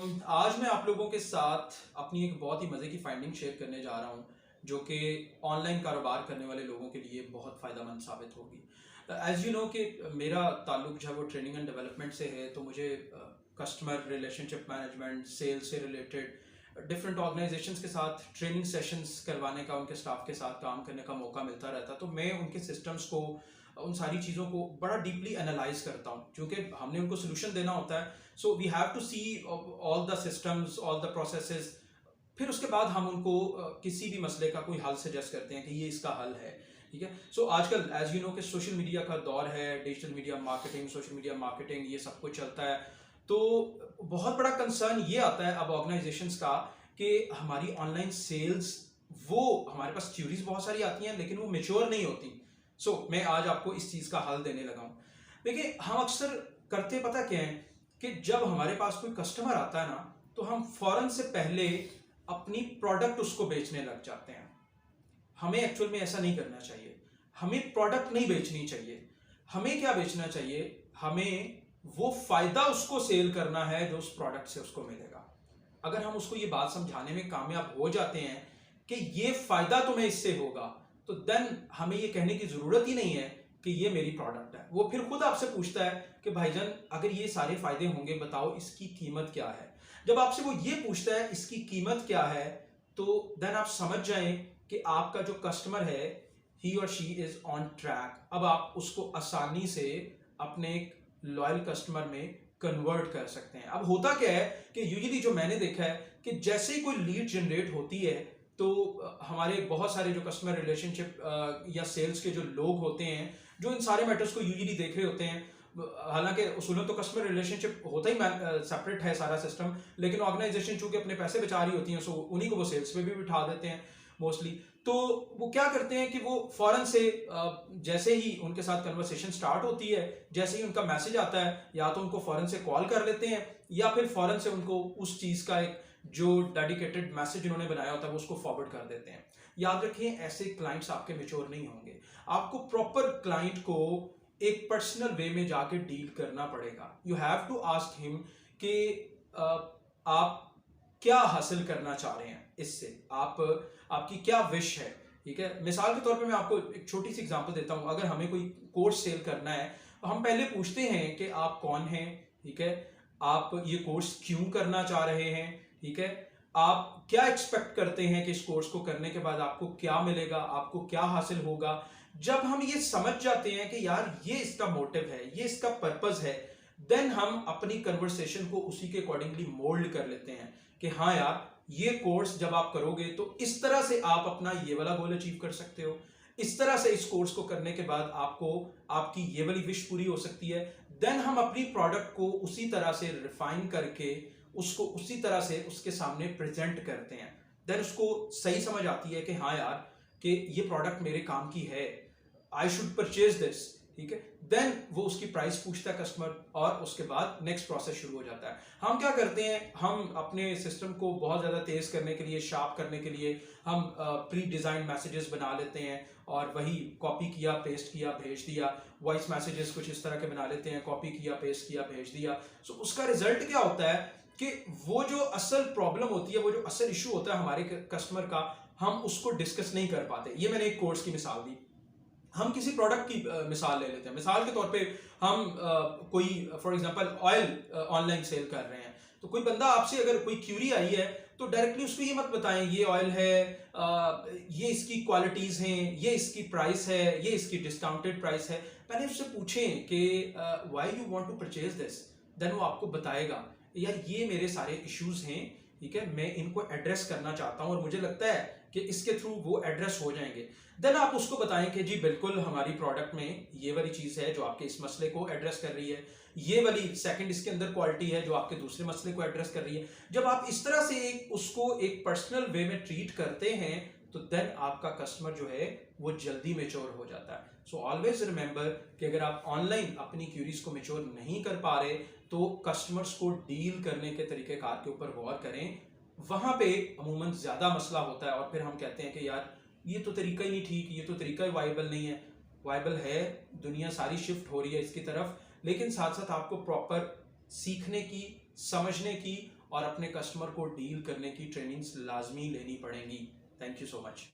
आज मैं आप लोगों के साथ अपनी एक बहुत ही मज़े की फाइंडिंग शेयर करने जा रहा हूँ जो कि ऑनलाइन कारोबार करने वाले लोगों के लिए बहुत फ़ायदेमंद साबित होगी। एज़ यू नो कि मेरा ताल्लुक जो है वो ट्रेनिंग एंड डेवलपमेंट से है, तो मुझे कस्टमर रिलेशनशिप मैनेजमेंट, सेल्स से रिलेटेड डिफरेंट ऑर्गेनाइजेशंस के साथ ट्रेनिंग सेशंस करवाने का, उनके स्टाफ के साथ काम करने का मौका मिलता रहता। तो मैं उनके सिस्टम्स को, उन सारी चीज़ों को बड़ा डीपली एनालाइज करता हूँ, क्योंकि हमने उनको सोल्यूशन देना होता है। So we have to see all the systems, all the processes. फिर उसके बाद हम उनको किसी भी मसले का कोई हल सजेस्ट करते हैं कि ये इसका हल है। ठीक है। सो आजकल एज यू नो कि सोशल मीडिया का दौर है, digital media marketing, social media marketing, ये सब कुछ चलता है। तो बहुत बड़ा कंसर्न ये आता है अब ऑर्गेनाइजेशंस का कि हमारी ऑनलाइन सेल्स, वो हमारे पास थ्योरीज बहुत सारी आती हैं लेकिन वो मेच्योर नहीं होती। मैं आज आपको इस चीज़ का हल देने लगा हूँ। देखिए, हम अक्सर करते पता क्या है कि जब हमारे पास कोई कस्टमर आता है ना, तो हम फौरन से पहले अपनी प्रोडक्ट उसको बेचने लग जाते हैं। हमें एक्चुअल में ऐसा नहीं करना चाहिए। हमें प्रोडक्ट नहीं बेचनी चाहिए। हमें क्या बेचना चाहिए? हमें वो फायदा उसको सेल करना है जो उस प्रोडक्ट से उसको मिलेगा। अगर हम उसको ये बात समझाने में कामयाब हो जाते हैं कि ये फायदा तुम्हें इससे होगा, तो देन हमें ये कहने की जरूरत ही नहीं है कि ये मेरी प्रोडक्ट है। वो फिर खुद आपसे पूछता है कि भाईजान, अगर ये सारे फायदे होंगे बताओ इसकी कीमत क्या है। जब आपसे वो ये पूछता है इसकी कीमत क्या है, तो देन आप समझ जाएं कि आपका जो कस्टमर है, ही और शी इज ऑन ट्रैक। अब आप उसको आसानी से अपने एक लॉयल कस्टमर में कन्वर्ट कर सकते हैं। अब होता क्या है कि यूजुअली जो मैंने देखा है कि जैसे ही कोई लीड जनरेट होती है, तो हमारे बहुत सारे जो कस्टमर रिलेशनशिप या सेल्स के जो लोग होते हैं, जो इन सारे मैटर्स को यूजुअली देख रहे होते हैं, हालांकि उसूलन तो कस्टमर रिलेशनशिप होता ही सेपरेट है सारा सिस्टम, लेकिन ऑर्गेनाइजेशन चूंकि अपने पैसे बचा रही होती हैं, सो उन्हीं को वो सेल्स पे भी बिठा देते हैं मोस्टली। तो वो क्या करते हैं कि वो फौरन से जैसे ही उनके साथ कन्वर्सेशन स्टार्ट होती है, जैसे ही उनका मैसेज आता है, या तो उनको फौरन से कॉल कर लेते हैं या फिर फौरन से उनको उस चीज़ का एक जो डेडिकेटेड मैसेज उन्होंने बनाया होता है वो उसको फॉरवर्ड कर देते हैं। याद रखें, ऐसे क्लाइंट्स आपके मैच्योर नहीं होंगे। आपको प्रॉपर क्लाइंट को एक पर्सनल वे में जाके डील करना पड़ेगा। You have to ask him कि आप क्या हासिल करना चाह रहे हैं इससे, आपकी क्या विश है। ठीक है। मिसाल के तौर पे मैं आपको एक छोटी सी एग्जांपल देता हूं। अगर हमें कोई कोर्स सेल करना है, तो हम पहले पूछते हैं कि आप कौन हैं। ठीक है। आप ये कोर्स क्यों करना चाह रहे हैं। ठीक है। आप क्या एक्सपेक्ट करते हैं कि इस कोर्स को करने के बाद आपको क्या मिलेगा, आपको क्या हासिल होगा। जब हम ये समझ जाते हैं कि यार ये इसका मोटिव है, ये इसका पर्पस है, देन हम अपनी कन्वर्सेशन को उसी के अकॉर्डिंगली मोल्ड कर लेते हैं कि हाँ यार, ये कोर्स जब आप करोगे तो इस तरह से आप अपना ये वाला गोल अचीव कर सकते हो, इस तरह से इस कोर्स को करने के बाद आपको आपकी ये वाली विश पूरी हो सकती है। देन हम अपनी प्रोडक्ट को उसी तरह से रिफाइन करके उसको उसी तरह से उसके सामने प्रेजेंट करते हैं। देन उसको सही समझ आती है कि हाँ यार, कि ये प्रोडक्ट मेरे काम की है, आई शुड परचेज दिस। ठीक है। देन वो उसकी प्राइस पूछता है कस्टमर, और उसके बाद नेक्स्ट प्रोसेस शुरू हो जाता है। हम क्या करते हैं, हम अपने सिस्टम को बहुत ज़्यादा तेज करने के लिए, शार्प करने के लिए हम प्री डिज़ाइन मैसेजेस बना लेते हैं, और वही कॉपी किया, पेस्ट किया, भेज दिया। वॉइस मैसेजेस कुछ इस तरह के बना लेते हैं, कॉपी किया, पेस्ट किया, भेज दिया। सो उसका रिजल्ट क्या होता है कि वो जो असल प्रॉब्लम होती है, वो जो असल इशू होता है हमारे कस्टमर का, हम उसको डिस्कस नहीं कर पाते। ये मैंने एक कोर्स की मिसाल दी। हम किसी प्रोडक्ट की मिसाल ले लेते हैं। मिसाल के तौर पे हम कोई for example oil online sale कर रहे हैं, तो कोई बंदा आपसे अगर कोई क्यूरी आई है, तो डायरेक्टली उसको ये मत बताएं ये ऑयल है, ये इसकी क्वालिटीज़ हैं, ये इसकी प्राइस है, ये इसकी डिस्काउंटेड प्राइस है। पहले उससे पूछें कि why you want to purchase this. देन वो आपको बताएगा यार ये मेरे सारे इश्यूज हैं, ठीक है, मैं इनको एड्रेस करना चाहता हूं और मुझे लगता है कि इसके थ्रू वो एड्रेस हो जाएंगे। देन आप उसको बताएं कि जी बिल्कुल हमारी प्रोडक्ट में ये वाली चीज़ है जो आपके इस मसले को एड्रेस कर रही है, ये वाली सेकंड इसके अंदर क्वालिटी है जो आपके दूसरे मसले को एड्रेस कर रही है। जब आप इस तरह से उसको एक पर्सनल वे में ट्रीट करते हैं, तो देन आपका कस्टमर जो है वो जल्दी मेच्योर हो जाता है। सो ऑलवेज रिमेंबर कि अगर आप ऑनलाइन अपनी क्यूरीज को मेच्योर नहीं कर पा रहे, तो कस्टमर्स को डील करने के तरीकेकार के ऊपर गौर करें। वहां पे अमूमन ज्यादा मसला होता है और फिर हम कहते हैं कि यार ये तो तरीका ही नहीं ठीक, ये तो तरीका ही वाइबल नहीं है। वाइबल है, दुनिया सारी शिफ्ट हो रही है इसकी तरफ, लेकिन साथ साथ आपको प्रॉपर सीखने की, समझने की और अपने कस्टमर को डील करने की ट्रेनिंग्स लाजमी लेनी पड़ेंगी। Thank you so much.